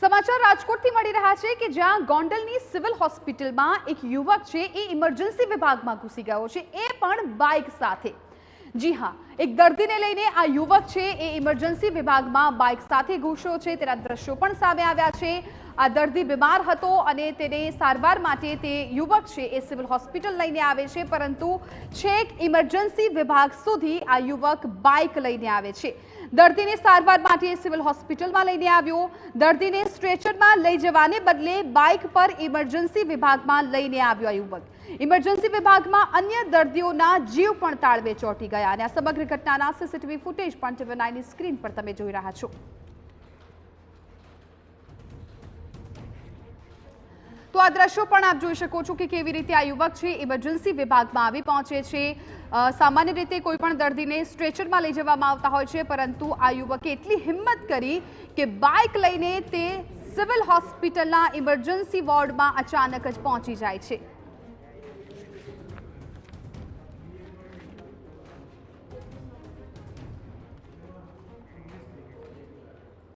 સમાચાર રાજકોટથી મળી રહ્યા છે કે જ્યાં ગોંડલની સિવિલ હોસ્પિટલમાં એક યુવક છે એ ઇમરજન્સી વિભાગમાં ઘૂસી ગયો છે, એ પણ બાઇક સાથે। જી હા, એક દર્દીને લઈને આ યુવક છે એ ઇમરજન્સી વિભાગમાં બાઇક સાથે ઘૂસ્યો છે। તેના દ્રશ્યો પણ સામે આવ્યા છે। આ દર્દી બીમાર હતો અને તેને સારવાર માટે તે યુવક છે એ સિવિલ હોસ્પિટલ લઈને આવે છે, પરંતુ છેક ઇમરજન્સી વિભાગ સુધી આ યુવક બાઇક લઈને આવે છે। દર્દીને સારવાર માટે સિવિલ હોસ્પિટલમાં લઈને આવ્યો। દર્દીને સ્ટ્રેચરમાં લઈ જવાને બદલે બાઇક પર ઇમરજન્સી વિભાગમાં લઈને આવ્યો આ યુવક। ઇમરજન્સી વિભાગમાં અન્ય દર્દીઓના જીવ પણ તાળવે ચોંટી ગયા અને આ સમગ્ર ઘટનાના સીસીટીવી ફૂટેજ પણ TV9ની સ્ક્રીન પર તમે જોઈ રહ્યા છો। તો આ દ્રશ્યો પણ આપ જોઈ શકો છો કે કેવી રીતે આ યુવક છે ઇમરજન્સી વિભાગમાં આવી પહોંચે છે। સામાન્ય રીતે કોઈ પણ દર્દીને સ્ટ્રેચરમાં લઈ જવામાં આવતા હોય છે, પરંતુ આ યુવકે એટલી હિંમત કરી કે બાઇક લઈને તે સિવિલ હોસ્પિટલના ઇમરજન્સી વોર્ડમાં અચાનક જ પહોંચી જાય છે।